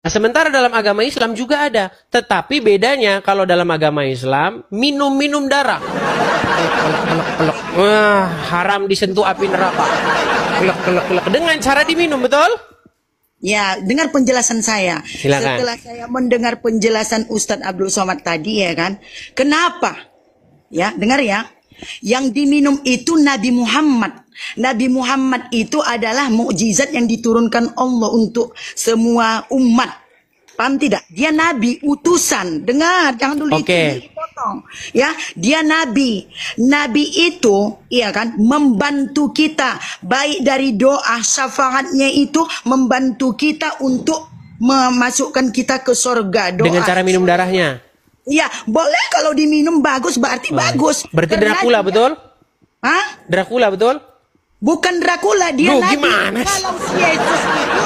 Nah, sementara dalam agama Islam juga ada. Tetapi bedanya kalau dalam agama Islam, minum darah. Wah, haram disentuh api neraka. Dengan cara diminum, betul? Ya, dengar penjelasan saya. Silakan. Setelah saya mendengar penjelasan Ustadz Abdul Somad tadi, ya kan. Kenapa? Ya, dengar ya. Yang diminum itu Nabi Muhammad. Nabi Muhammad itu adalah mukjizat yang diturunkan Allah untuk semua umat. Paham tidak? Dia nabi, utusan. Dengar, jangan dulu itu dipotong. Ya, dia nabi. Nabi itu, iya kan, membantu kita baik dari doa syafaatnya itu membantu kita untuk memasukkan kita ke surga. Doa. Dengan cara minum darahnya. Iya, boleh kalau diminum bagus berarti bagus. Berarti Karena Dracula, dia, betul? Hah? Dracula, betul? Bukan Dracula, dia Loh, nabi. gimana? Kalau si Yesus itu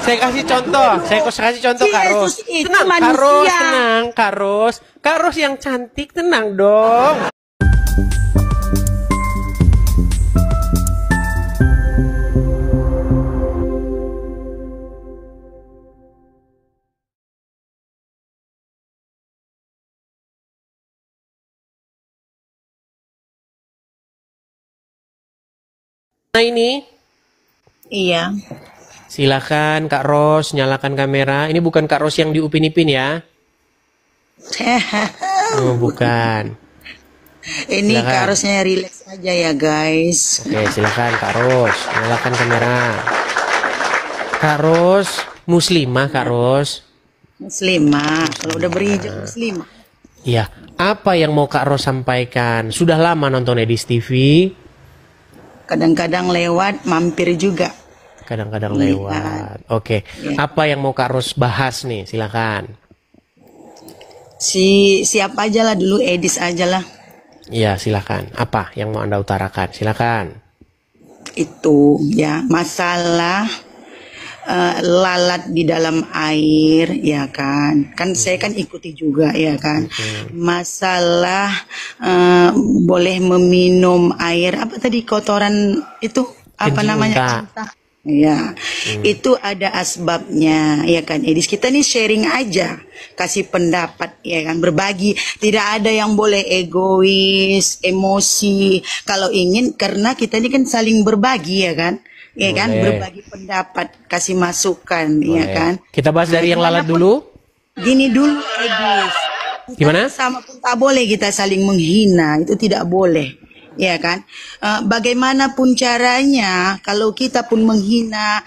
saya kasih contoh, si Kak Ros. Yesus itu Tenang, manusia. Kak Ros, tenang, Kak Ros. Kak Ros yang cantik, tenang dong. Nah ini, Iya. silakan Kak Ros, nyalakan kamera. Ini bukan Kak Ros yang diupin Ipin ya? Oh, bukan. Ini Silakan. harusnya relax aja ya guys. Oke, silakan Kak Ros, nyalakan kamera. Kak Ros, muslimah Kak Ros. Muslimah, kalau udah berhijab muslimah. Iya, apa yang mau Kak Ros sampaikan? Sudah lama nonton Edis TV? Kadang-kadang lewat, mampir juga. Kadang-kadang Iya. lewat. Oke, Iya. apa yang mau Kak Ros bahas nih? Silakan. Siapa aja lah dulu, Edis aja lah. Iya, silakan. Apa yang mau Anda utarakan? Silakan. Itu ya, masalah lalat di dalam air, ya kan. Kan saya kan ikuti juga, ya kan. Masalah boleh meminum air, apa tadi kotoran itu? Apa Kencing namanya? unta. Unta. Ya, itu ada asbabnya, ya kan. Edis, kita nih sharing aja, kasih pendapat, ya kan, berbagi. Tidak ada yang boleh egois, emosi. Kalau ingin, karena kita ini kan saling berbagi, ya kan, ya kan, Boleh. berbagi pendapat, kasih masukan, ya Boleh. kan. Kita bahas dari yang lalat Dimanapun- dulu. Gini dulu, Edis. Kita Gimana? sama pun tak boleh kita saling menghina, itu tidak boleh. Ya kan, bagaimanapun caranya, kalau kita pun menghina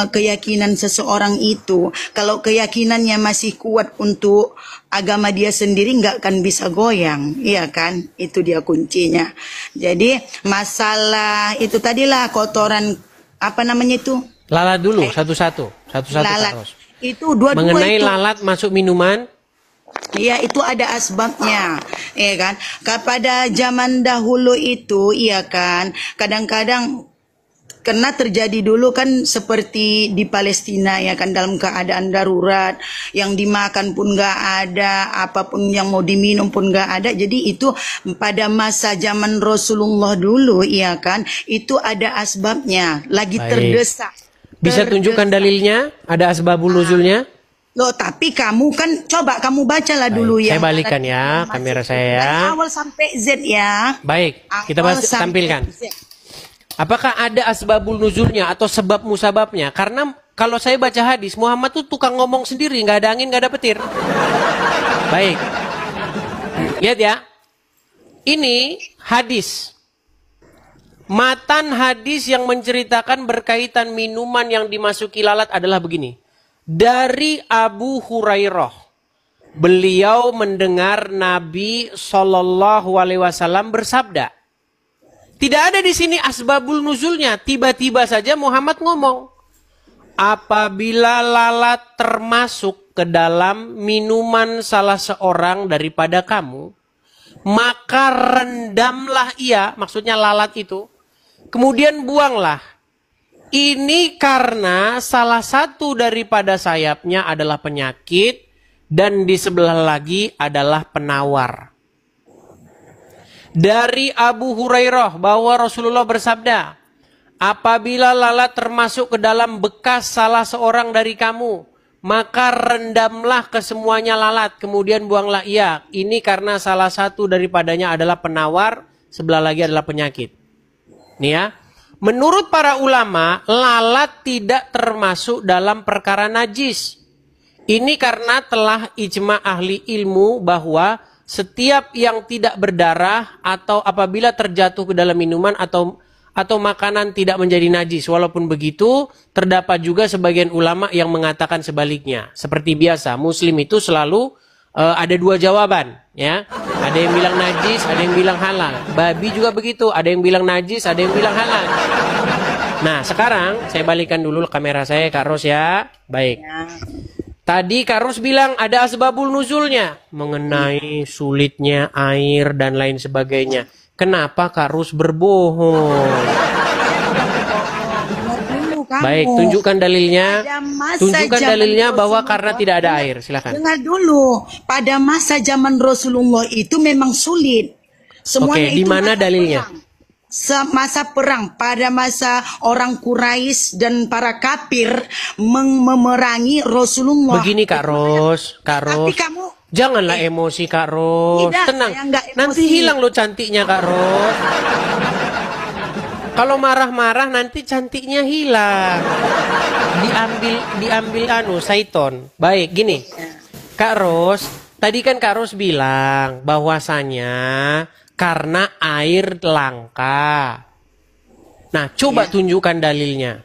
keyakinan seseorang itu, kalau keyakinannya masih kuat untuk agama dia sendiri, nggak akan bisa goyang, iya kan? Itu dia kuncinya. Jadi masalah itu tadilah kotoran, apa namanya itu? Lalat dulu, satu-satu. Satu-satu Kak Lalat. Ros. Itu dua-dua Mengenai itu. lalat masuk minuman. Iya, itu ada asbabnya, ya kan? Pada zaman dahulu itu, iya kan, kadang-kadang karena terjadi dulu kan seperti di Palestina, ya kan, dalam keadaan darurat, yang dimakan pun nggak ada, apapun yang mau diminum pun nggak ada. Jadi itu pada masa zaman Rasulullah dulu, iya kan, itu ada asbabnya, lagi Baik. terdesak. Bisa tunjukkan dalilnya? Ada asbabul nuzulnya? Loh, tapi kamu kan coba kamu bacalah dulu Baik, ya. saya balikan ya kamera saya ya. Dari awal sampai Z ya. Baik, kita Awal bahas, sampai tampilkan. Z. Apakah ada asbabul nuzulnya atau sebab musababnya? Karena kalau saya baca hadis, Muhammad tuh tukang ngomong sendiri, nggak ada angin, nggak ada petir. Baik, lihat ya. Ini hadis. Matan hadis yang menceritakan berkaitan minuman yang dimasuki lalat adalah begini. Dari Abu Hurairah, beliau mendengar Nabi Shallallahu Alaihi Wasallam bersabda. Tidak ada di sini asbabul nuzulnya. Tiba-tiba saja Muhammad ngomong, apabila lalat termasuk ke dalam minuman salah seorang daripada kamu, maka rendamlah ia, maksudnya lalat itu, kemudian buanglah. Ini karena salah satu daripada sayapnya adalah penyakit dan di sebelah lagi adalah penawar. Dari Abu Hurairah bahwa Rasulullah bersabda, apabila lalat termasuk ke dalam bekas salah seorang dari kamu, maka rendamlah kesemuanya lalat, kemudian buanglah ia. Ini karena salah satu daripadanya adalah penawar, sebelah lagi adalah penyakit. Nih ya. Menurut para ulama, lalat tidak termasuk dalam perkara najis. Ini karena telah ijma ahli ilmu bahwa setiap yang tidak berdarah atau apabila terjatuh ke dalam minuman atau makanan tidak menjadi najis. Walaupun begitu, terdapat juga sebagian ulama yang mengatakan sebaliknya. Seperti biasa, Muslim itu selalu ada dua jawaban, ya. Ada yang bilang najis, ada yang bilang halal. Babi juga begitu, ada yang bilang najis, ada yang bilang halal. Nah, sekarang saya balikan dulu kamera saya, Kak Ros ya. Baik. Tadi Kak Ros bilang ada asbabul nuzulnya mengenai sulitnya air dan lain sebagainya. Kenapa Kak Ros berbohong? Baik, tunjukkan dalilnya. Tunjukkan dalilnya bahwa karena tidak ada air. Silakan. Dengar dulu, pada masa zaman Rasulullah itu memang sulit. Semuanya Oke, di mana dalilnya? Semasa perang, pada masa orang Quraisy dan para kafir memerangi Rasulullah. Begini Kak Ros, Tapi kamu janganlah emosi Kak Ros. Tidak, Tenang. saya nggak emosi. Nanti hilang lo cantiknya Kak Ros. Kalau marah-marah nanti cantiknya hilang. Diambil Saiton. Baik, gini. Kak Ros, tadi kan Kak Ros bilang bahwasanya karena air langka. Nah, coba tunjukkan dalilnya.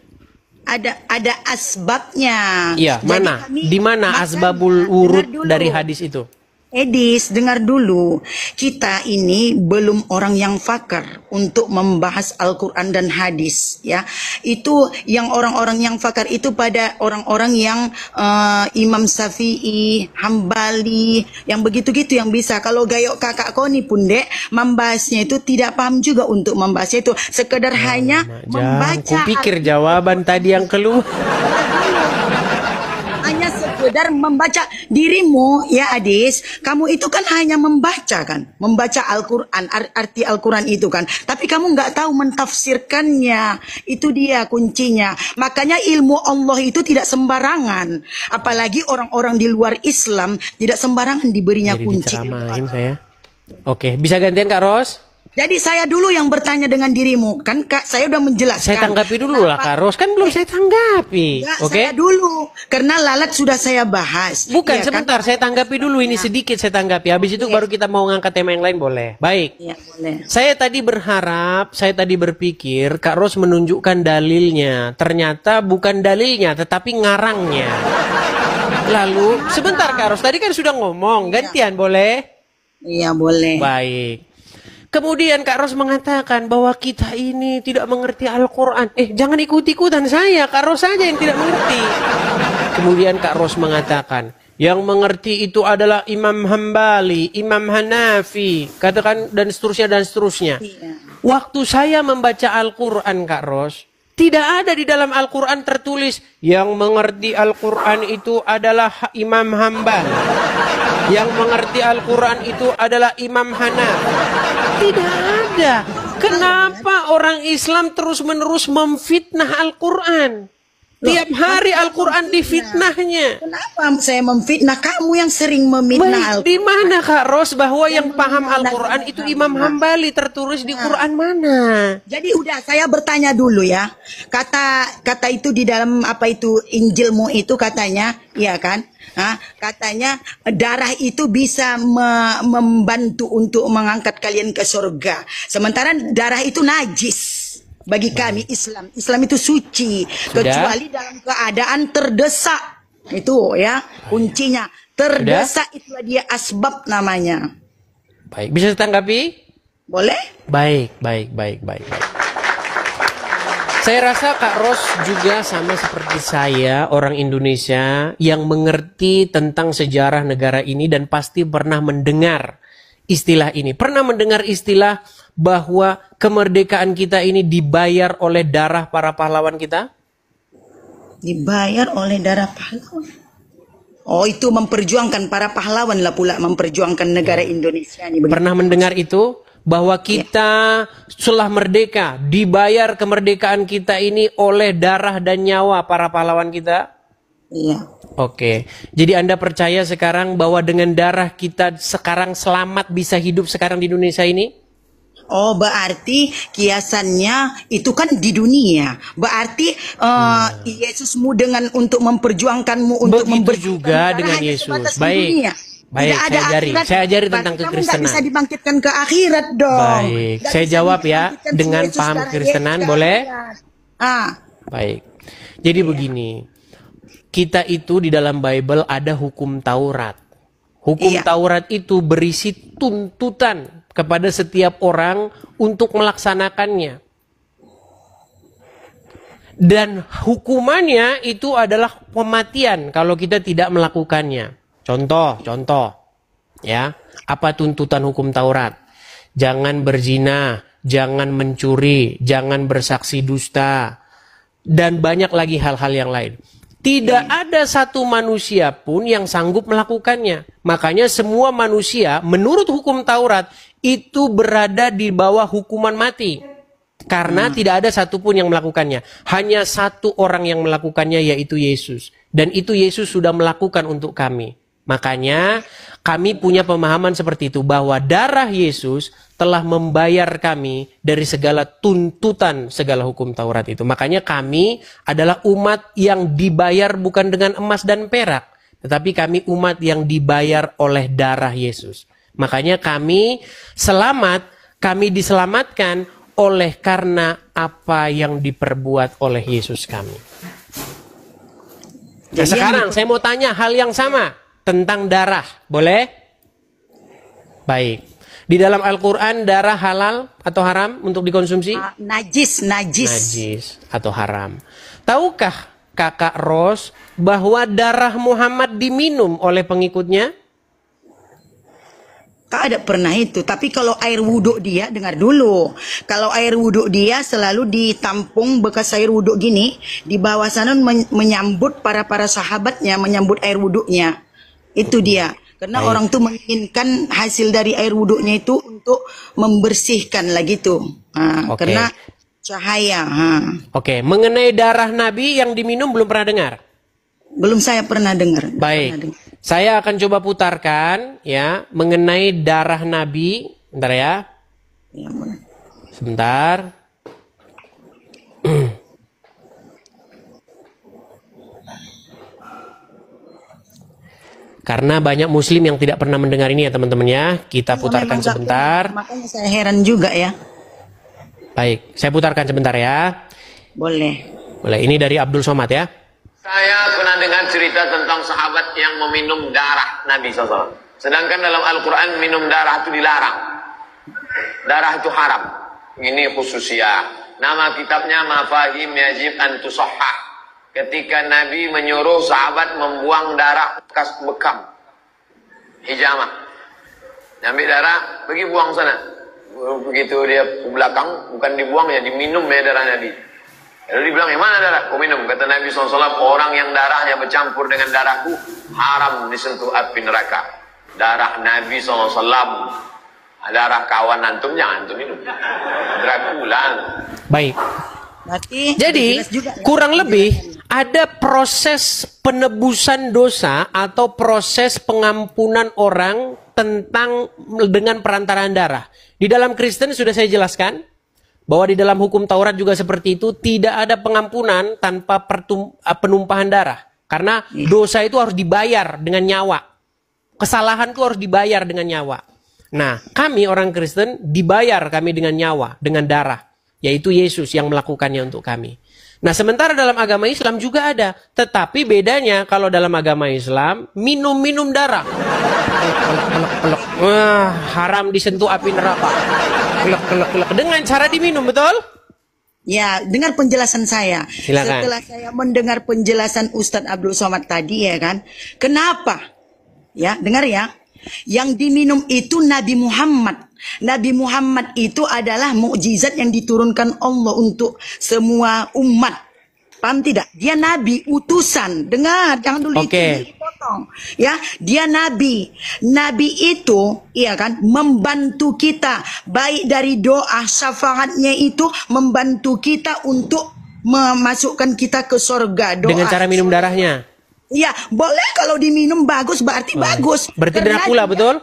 Ada asbabnya. Iya, Jadi mana? Di mana asbabul wurud dari hadis itu? Edis, dengar dulu. Kita ini belum orang yang fakar untuk membahas Al-Quran dan hadis, ya. Itu yang orang-orang yang fakar itu pada orang-orang yang Imam Syafi'i, Hambali, yang begitu-gitu yang bisa. Kalau gayok kakak Koni pun dek, membahasnya itu tidak paham juga untuk membahasnya itu. Sekedar hanya membaca. Kupikir jawaban tadi yang keluar. Hanya sekedar membaca dirimu, ya Adis. Kamu itu kan hanya membaca kan, membaca Al-Quran, arti Al-Quran itu kan. Tapi kamu nggak tahu mentafsirkannya. Itu dia kuncinya. Makanya ilmu Allah itu tidak sembarangan. Apalagi orang-orang di luar Islam tidak sembarangan diberinya kunci. Saya. Oke, bisa gantian Kak Ros? Jadi saya dulu yang bertanya dengan dirimu, kan Kak, saya udah menjelaskan. Saya tanggapi dulu lah Kak Ros, kan belum saya tanggapi. Oke. Saya dulu, karena lalat sudah saya bahas. Bukan, ya, sebentar, kan? saya tanggapi dulu ini sedikit saya tanggapi. Habis itu baru kita mau ngangkat tema yang lain, boleh? Baik. Ya, boleh. Saya tadi berpikir Kak Ros menunjukkan dalilnya. Ternyata bukan dalilnya, tetapi ngarangnya. Lalu, sebentar Kak Ros, tadi kan sudah ngomong, gantian boleh? Iya, boleh. Baik. Kemudian Kak Ros mengatakan bahwa kita ini tidak mengerti Al-Quran. Jangan ikut-ikutan saya, Kak Ros saja yang tidak mengerti. Kemudian Kak Ros mengatakan, yang mengerti itu adalah Imam Hambali, Imam Hanafi, katakan dan seterusnya dan seterusnya. Iya. Waktu saya membaca Al-Quran Kak Ros, tidak ada di dalam Al-Quran tertulis yang mengerti Al-Quran itu adalah Imam Hambali. Yang mengerti Al-Quran itu adalah Imam Hanafi. Tidak ada. Kenapa orang Islam terus-menerus memfitnah Al-Quran? Tiap hari Al-Quran difitnahnya. Kenapa saya memfitnah? Kamu yang sering memfitnah Al-Quran. Di mana Kak Ros bahwa yang paham Al-Quran itu Imam Hambali, tertulis di Quran mana? Jadi udah saya bertanya dulu ya. Kata itu di dalam apa itu Injilmu itu katanya, iya kan? Katanya darah itu bisa membantu untuk mengangkat kalian ke surga. Sementara darah itu najis. Bagi kami Islam itu suci. Kecuali dalam keadaan terdesak. Itu ya kuncinya. Terdesak itulah dia asbab namanya. Baik, bisa ditanggapi? Boleh? Baik. Saya rasa Kak Ros juga sama seperti saya, orang Indonesia yang mengerti tentang sejarah negara ini dan pasti pernah mendengar istilah ini. Pernah mendengar istilah bahwa kemerdekaan kita ini dibayar oleh darah para pahlawan kita? Dibayar oleh darah pahlawan. Oh, itu memperjuangkan para pahlawan lah pula memperjuangkan negara Indonesia ini. Pernah mendengar itu? Bahwa kita setelah merdeka, dibayar kemerdekaan kita ini oleh darah dan nyawa para pahlawan kita? Iya. Oke. Jadi Anda percaya sekarang bahwa dengan darah kita sekarang selamat bisa hidup sekarang di Indonesia ini? Oh, berarti kiasannya itu kan di dunia. Berarti Yesusmu dengan untuk memperjuangkanmu untuk Begitu juga dengan hanya Yesus. sebatas di Baik. dunia. Baik, Tidak ada akhirat. saya ajari tentang Berarti kamu nggak kekristenan. bisa dibangkitkan ke akhirat dong. Baik, Nggak saya bisa jawab ya dibangkitkan dengan Yesus paham darah kekristenan, Yesus boleh? ke akhirat. Baik. Jadi begini, kita itu di dalam Bible ada hukum Taurat. Hukum Iya. Taurat itu berisi tuntutan kepada setiap orang untuk melaksanakannya. Dan hukumannya itu adalah pematian kalau kita tidak melakukannya. Contoh, ya, apa tuntutan hukum Taurat? Jangan berzina, jangan mencuri, jangan bersaksi dusta, dan banyak lagi hal-hal yang lain. Tidak ada satu manusia pun yang sanggup melakukannya. Makanya semua manusia menurut hukum Taurat itu berada di bawah hukuman mati. Karena tidak ada satupun yang melakukannya. Hanya satu orang yang melakukannya, yaitu Yesus. Dan itu Yesus sudah melakukan untuk kami. Makanya kami punya pemahaman seperti itu, bahwa darah Yesus telah membayar kami dari segala tuntutan segala hukum Taurat itu. Makanya kami adalah umat yang dibayar bukan dengan emas dan perak, tetapi kami umat yang dibayar oleh darah Yesus. Makanya kami selamat, kami diselamatkan oleh karena apa yang diperbuat oleh Yesus kami. Nah, sekarang saya mau tanya hal yang sama tentang darah, boleh? Baik. Di dalam Al-Quran darah halal atau haram untuk dikonsumsi? Najis. Najis atau haram. Tahukah Kakak Ros bahwa darah Muhammad diminum oleh pengikutnya? Kak ada pernah itu, tapi kalau air wudhu dia, dengar dulu. Kalau air wudhu dia selalu ditampung bekas air wudhu gini, di bawah sana menyambut para sahabatnya, menyambut air wudhunya. Itu dia. Karena Baik. orang tuh menginginkan hasil dari air wudhunya itu untuk membersihkan lagi tuh. Oke. Karena cahaya. Oke, mengenai darah Nabi yang diminum belum pernah dengar? Belum saya pernah dengar. Baik, saya akan coba putarkan ya mengenai darah Nabi. Bentar ya. Ya, boleh. Sebentar. Karena banyak muslim yang tidak pernah mendengar ini ya teman-teman ya. Kita putarkan sebentar. Makanya saya heran juga ya. Baik, saya putarkan sebentar ya. Boleh. Boleh, ini dari Abdul Somad ya. Saya pernah dengar cerita tentang sahabat yang meminum darah Nabi SAW. Sedangkan dalam Al-Quran minum darah itu dilarang. Darah itu haram. Ini khususnya. Nama kitabnya Mafahim Yajib an Tusahhah. Ketika Nabi menyuruh sahabat membuang darah bekas bekam. Hijamah. Ambil darah, pergi buang sana. Begitu dia ke belakang, bukan dibuang ya, diminum ya darah Nabi. Lalu dibilang, yang mana darah? Kau minum. Kata Nabi SAW, orang yang darahnya bercampur dengan darahku, haram disentuh api neraka. Darah Nabi SAW, darah kawan antum, jangan antum minum. Dracula. Baik. Berarti Jadi jelas juga, ya. kurang lebih ada proses penebusan dosa atau proses pengampunan orang tentang dengan perantaraan darah. Di dalam Kristen sudah saya jelaskan bahwa di dalam hukum Taurat juga seperti itu, tidak ada pengampunan tanpa penumpahan darah. Karena dosa itu harus dibayar dengan nyawa. Kesalahan itu harus dibayar dengan nyawa. Nah, kami orang Kristen dibayar kami dengan nyawa, dengan darah. Yaitu Yesus yang melakukannya untuk kami. Nah, sementara dalam agama Islam juga ada. Tetapi bedanya kalau dalam agama Islam, minum-minum darah. Pelek. Wah, haram disentuh api neraka. Pelek. Dengan cara diminum, betul? Ya, dengar penjelasan saya. Silakan. Setelah saya mendengar penjelasan Ustadz Abdul Somad tadi ya kan. Kenapa? Ya, dengar ya. Yang diminum itu Nabi Muhammad. Nabi Muhammad itu adalah mukjizat yang diturunkan Allah untuk semua umat. Paham tidak? Dia nabi, utusan. Dengar, jangan dulu dipotong. Ya, dia nabi. Nabi itu, iya kan, membantu kita baik dari doa syafaatnya itu membantu kita untuk memasukkan kita ke surga. Doa. Dengan cara minum darahnya. Iya, boleh kalau diminum bagus berarti bagus. Berarti Karena Dracula dia- betul?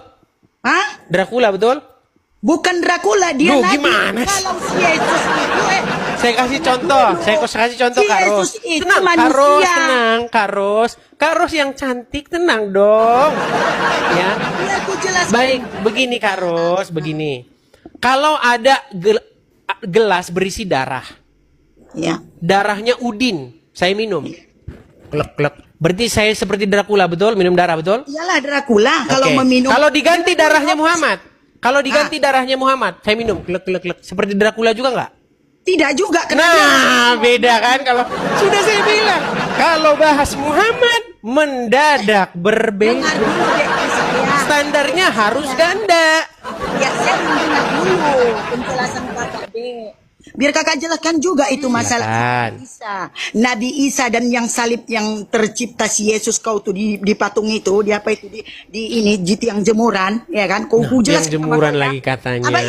Hah? Dracula betul? Bukan Dracula, dia Loh, nabi. gimana sih? Kalau si Yesus itu Saya kasih contoh, saya kasih contoh Si Kak Ros. Yesus itu Tenang, Kak manusia. Ros, tenang, Kak Ros. Kak Ros yang cantik, tenang dong. Ya. Biar ku jelaskan. Baik, begini Kak Ros, begini. Kalau ada gelas berisi darah, Ya. darahnya Udin, saya minum. Klek-klek. Berarti saya seperti Dracula, betul? Minum darah, betul? Iyalah Dracula kalau Oke. meminum. Kalau diganti darahnya Muhammad, kalau diganti darahnya Muhammad, saya minum. Klek-klek-klek. Seperti Dracula juga nggak? Tidak juga karena dia- Nah, beda kan kalau sudah saya bilang. Kalau bahas Muhammad mendadak berbeda. dengar dulu deh saya. Standarnya harus ganda. Ya saya mendengar dulu penjelasan kakak deh. Biar kakak jelaskan juga itu masalah Silakan. Nabi Isa. Nabi Isa dan yang salib yang tercipta si Yesus kau tuh di patung itu, di apa itu di ini di tiang jemuran, ya kan? Kau Nah, jelas tiang jemuran lagi katanya. Apa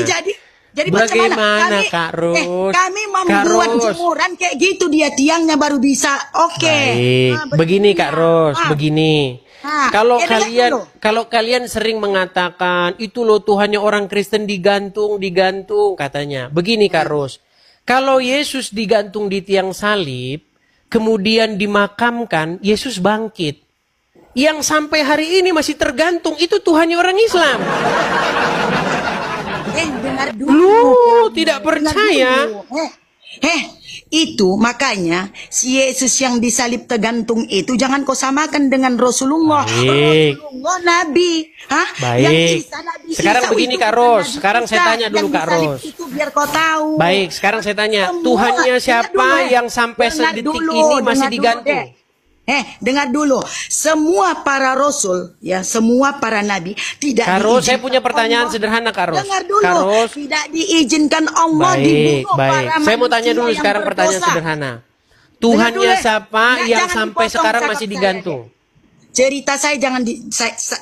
jadi Bagaimana, bagaimana Kak Ros? kami Kak membuat Ros. jemuran kayak gitu dia tiangnya baru bisa. Oke. Baik, Nah, begini Kak Ros, Ah. begini. Ah, Kalau ya dengar kalian dulu. kalau kalian sering mengatakan itu loh Tuhannya orang Kristen digantung katanya. Begini Kak Ros. Kalau Yesus digantung di tiang salib, kemudian dimakamkan, Yesus bangkit. Yang sampai hari ini masih tergantung itu Tuhannya orang Islam. Dengar dulu. Lu tidak Dengar percaya? dulu. Itu makanya si Yesus yang disalib tergantung itu jangan kau samakan dengan Rasulullah. Baik. Rasulullah Nabi. Hah? Baik. Yang Isa, Nabi Sekarang Isa begini, itu Kak bukan Ros. Nabi Sekarang saya Isa. tanya dulu, Yang Kak disalib Ros. Itu biar kau tahu. Baik, sekarang saya tanya, Semua, Tuhannya dengar siapa dulu. yang sampai Dengar sedetik dulu, ini masih dengar dulu digantung? deh. Dengar dulu. Semua para rasul, ya, semua para nabi tidak Kak Ros, saya diizinkan punya pertanyaan Allah. sederhana, Kak Ros. Dengar dulu. Kak Ros. Tidak diizinkan Allah Baik, dibunuh baik. para Saya mau tanya manusia dulu yang sekarang pertanyaan berdosa. sederhana. Dengar Tuhannya dulu, siapa Nggak, yang jangan sampai dipotong sekarang cakap masih saya, digantung? deh. Cerita saya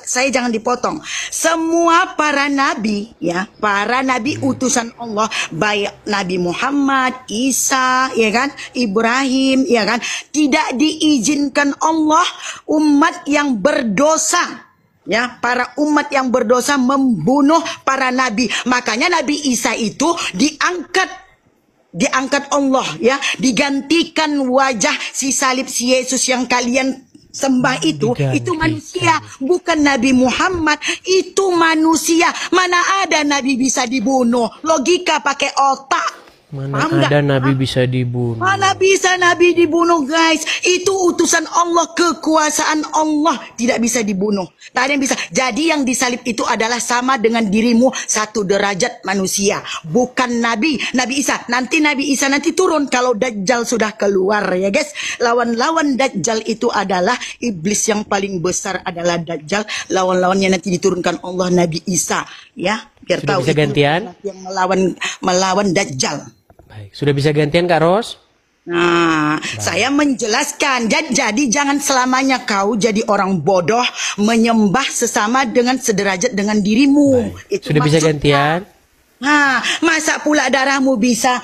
saya jangan dipotong. Semua para nabi, ya, para nabi utusan Allah, baik Nabi Muhammad, Isa, ya kan, Ibrahim, ya kan, tidak diizinkan Allah umat yang berdosa. Ya, para umat yang berdosa membunuh para nabi. Makanya Nabi Isa itu diangkat Allah, ya, digantikan wajah si salib si Yesus yang kalian sembah itu Digantikan. manusia, bukan Nabi Muhammad, itu manusia. Mana ada nabi bisa dibunuh? Logika pakai otak. Mana Paham ada nggak? nabi bisa dibunuh? Mana bisa nabi dibunuh, guys? Itu utusan Allah, kekuasaan Allah, tidak bisa dibunuh. Tak ada yang bisa. Jadi yang disalib itu adalah sama dengan dirimu, satu derajat manusia, bukan nabi. Nabi Isa nanti turun kalau Dajjal sudah keluar, ya guys. Lawan-lawan Dajjal itu adalah iblis yang paling besar adalah Dajjal. Lawan-lawannya nanti diturunkan Allah Nabi Isa, ya. Biar Sudah tahu bisa itu gantian? yang melawan Dajjal. Baik, sudah bisa gantian Kak Ros? Nah, saya menjelaskan. Jadi jangan selamanya kau jadi orang bodoh menyembah sesama dengan sederajat dengan dirimu. Itu Sudah bisa maksudnya. gantian? Nah, masa pula darahmu bisa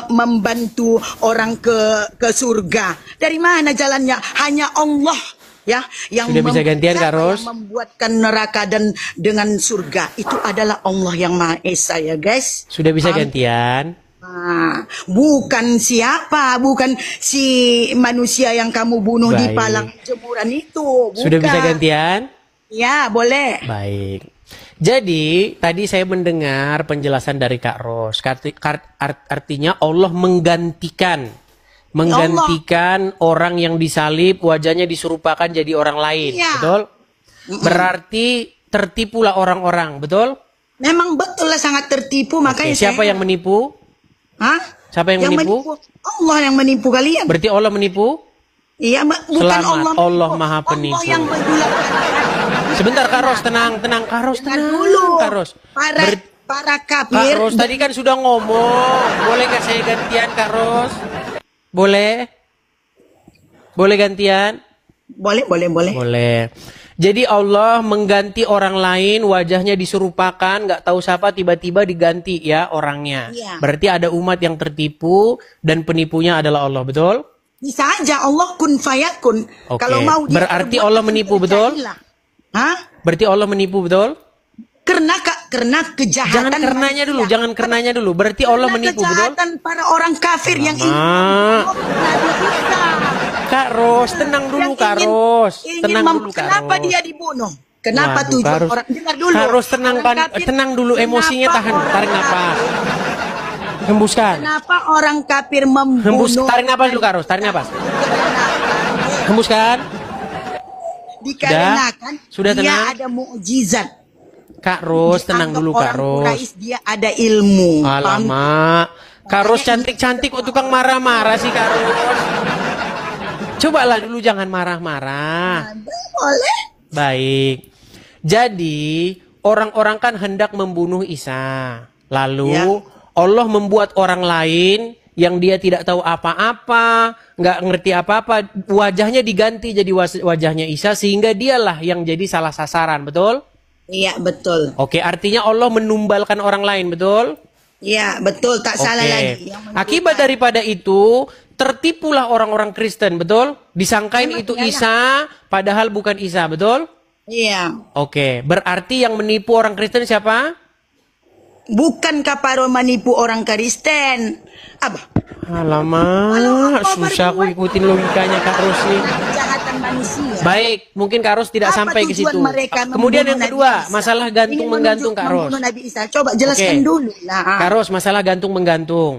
membantu orang ke surga? Dari mana jalannya? Hanya Allah, ya, yang Sudah bisa gantian, Kak Ros? yang membuatkan neraka dan dengan surga. Itu adalah Allah yang Maha Esa, ya guys. Sudah bisa Paham? gantian? Bukan siapa, bukan si manusia yang kamu bunuh di Baik. palang jemuran itu. Bukan. Sudah bisa gantian? Ya, boleh. Baik. Jadi, tadi saya mendengar penjelasan dari Kak Ros. Artinya Allah menggantikan orang yang disalib, wajahnya diserupakan jadi orang lain. Iya. Betul? Berarti tertipulah orang-orang, betul? Memang betul lah, sangat tertipu. Oke, Makanya siapa yang menipu? Hah? Siapa yang menipu? Allah yang menipu kalian. Berarti Allah menipu? Iya, bukan Selamat, Allah menipu. Maha Penipu. Allah yang mendulang. Sebentar Kak Ros, tenang Kak Ros, Dengar tenang dulu. Kak Ros. Para Kak kafir. Ros tadi kan sudah ngomong. Boleh nggak saya gantian Kak Ros? Boleh? Boleh gantian? Boleh. Boleh. Jadi Allah mengganti orang lain, wajahnya diserupakan, nggak tahu siapa, tiba-tiba diganti ya orangnya. Iya. Berarti ada umat yang tertipu dan penipunya adalah Allah, betul? Bisa aja Allah kun fayakun. Oke. Kalau mau dia Berarti berbuat, Allah menipu, betul? terjadilah. Hah? Berarti Allah menipu, betul? Karena kejahatan. Jangan karenanya dulu, manusia. jangan karenanya dulu. Berarti Allah Karena menipu, betul? kejahatan para orang kafir yang ingin Alamak. membunuh Nabi Isa. Kak Ros, tenang dulu Yang Kak Ros. Tenang dulu Kak Kenapa Ros. dia dibunuh? Kenapa Waduh, tujuan Kak Ros. orang? Dengar dulu. Kak Ros, tenang, Orang kafir, tenang dulu emosinya, kenapa tahan, orang tarik kafir- nafas. Hembuskan. Kenapa orang kafir membunuh? Tarik nafas dulu Kak Ros, tarik nafas. Hembuskan. Dikarenakan Sudah dia tenang? ada mukjizat. Kak Ros, tenang Dianggap dulu Kak orang Ros. Quraisy dia ada ilmu. Paham? Alamak. Kak Ros cantik-cantik kok tukang marah-marah sih Kak Ros. Cobalah dulu jangan marah-marah. Boleh. Baik. Jadi, orang-orang kan hendak membunuh Isa. Lalu, Ya. Allah membuat orang lain yang dia tidak tahu apa-apa, nggak ngerti apa-apa, wajahnya diganti jadi wajahnya Isa, sehingga dialah yang jadi salah sasaran, betul? Iya, betul. Oke, artinya Allah menumbalkan orang lain, betul? Iya, betul. Tak salah Oke. lagi. Yang menunjukkan- Akibat daripada itu, tertipulah orang-orang Kristen, betul? Disangkain Memang itu iyalah. Isa, padahal bukan Isa, betul? Iya. Oke, berarti yang menipu orang Kristen siapa? Bukankah para menipu orang Kristen? Abah. Alamak, Kalau susah aku berbuat- ikutin logikanya Kak Ros nih. Kejahatan manusia. Baik, mungkin Kak Ros tidak Apa sampai ke tujuan situ. mereka Kemudian yang membunuh kedua, Nabi Isa? masalah Ingin gantung-menggantung Kak Ros. membunuh Nabi Isa. Coba jelaskan Oke. dulu lah. Kak Ros, masalah gantung-menggantung.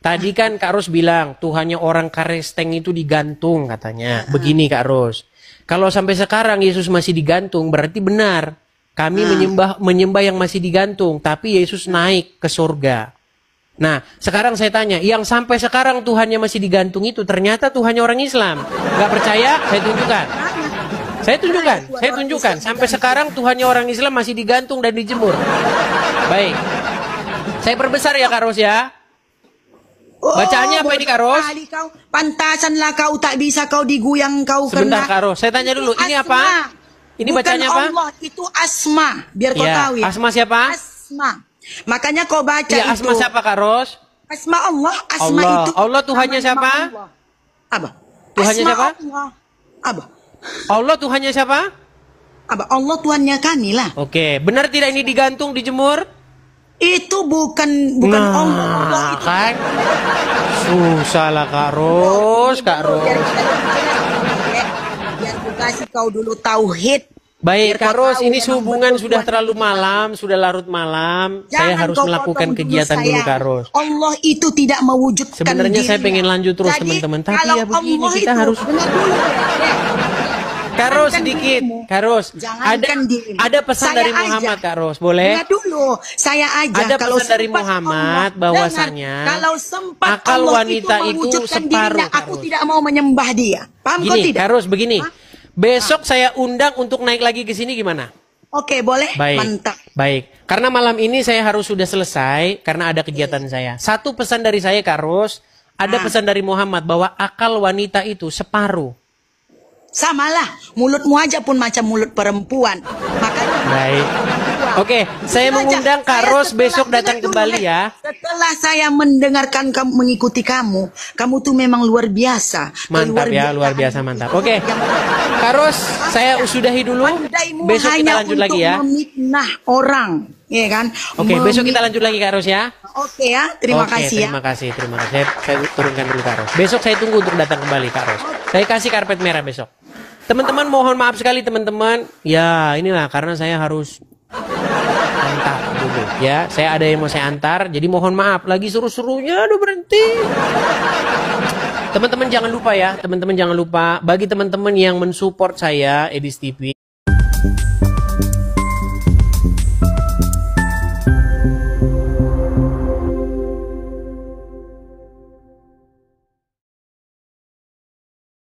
Tadi kan Kak Ros bilang, Tuhannya orang Kristen itu digantung katanya. Begini Kak Ros, kalau sampai sekarang Yesus masih digantung, berarti benar. Kami menyembah yang masih digantung, tapi Yesus naik ke surga. Nah, sekarang saya tanya, yang sampai sekarang Tuhannya masih digantung itu ternyata Tuhannya orang Islam. Gak percaya? Saya tunjukkan. Sampai sekarang Tuhannya orang Islam masih digantung dan dijemur. Baik. Saya perbesar ya Kak Ros ya. Bacaannya apa ini Kak Ros? Kali kau, pantasanlah kau tak bisa kau diguyang kau Sebentar kena. Kak Ros, saya tanya dulu, ini Asma. apa? Ini Bukan bacanya apa? Allah, itu Asma. Biar kau Ya, tahu ya. Asma siapa? Asma. Makanya kau baca Iya, itu. Asma siapa Kak Ros? Asma Allah. Asma Allah. itu. Allah Tuhannya nama siapa? Allah. Apa? Tuhannya Asma siapa? Allah. Apa? Allah Tuhannya siapa? Apa? Allah Tuhannya kami lah. Oke, benar tidak ini digantung, dijemur? Itu bukan Allah. Allah itu. Kan? Susah lah Kak Ros, Kak Ros. Biar kita lebih jelas, ya. Biar ku kasih kau dulu tauhid. Baik, Biar Kak kau Ros, tahu ini memang sehubungan betul sudah Tuhan terlalu itu. malam, sudah larut malam. Saya Jangan harus kau melakukan potong kegiatan dulu, sayang. Kak Ros. Allah itu tidak mewujudkan Sebenarnya saya dirinya. pengen lanjut terus, Jadi, teman-teman. Tapi kalau ya begini, Allah kita itu, harus- dengar dulu, ya. Kak Ros Jangankan sedikit, dirimu. Kak Ros. Jangankan dirimu. Ada pesan Saya dari aja. Muhammad, Kak Ros, boleh? Dengar dulu, saya aja. Ada kalau pesan dari sempat Muhammad Allah, bahwasanya dengar, kalau sempat akal Allah wanita itu mewujudkan separuh, dirinya, Kak aku Ros. tidak mau menyembah dia. Paham kau Gini, tidak? Kak Ros, begini. Besok saya undang untuk naik lagi ke sini gimana? Oke, boleh. Baik. Mantap. Baik. Karena malam ini saya harus sudah selesai karena ada kegiatan saya. Satu pesan dari saya Kak Ros, ada pesan dari Muhammad bahwa akal wanita itu separuh. Samalah, mulutmu aja pun macam mulut perempuan. Makanya Baik. Oke, saya Itu aja. mengundang Kak Saya Ros setelah- besok datang dengar dulu, kembali ya. Setelah saya mendengarkan kamu mengikuti kamu tuh memang luar biasa. Mantap ya, luar biasa mantap. Oke. Kak Ros, saya sudahi dulu. Pandaimu Besok kita hanya lanjut untuk lagi ya. memfitnah orang, ya kan? Oke, besok kita lanjut lagi Kak Ros ya. Oke ya, terima Oke, kasih ya. terima kasih. Saya turunkan dulu Kak Ros. Besok saya tunggu untuk datang kembali Kak Ros. Saya kasih karpet merah besok. Teman-teman mohon maaf sekali teman-teman. Ya, inilah karena saya harus antar dulu ya. Saya ada yang mau saya antar, jadi mohon maaf. Lagi suruh-suruhnya, aduh berhenti. Teman-teman jangan lupa ya, teman-teman jangan lupa bagi teman-teman yang mensupport saya Edis TV.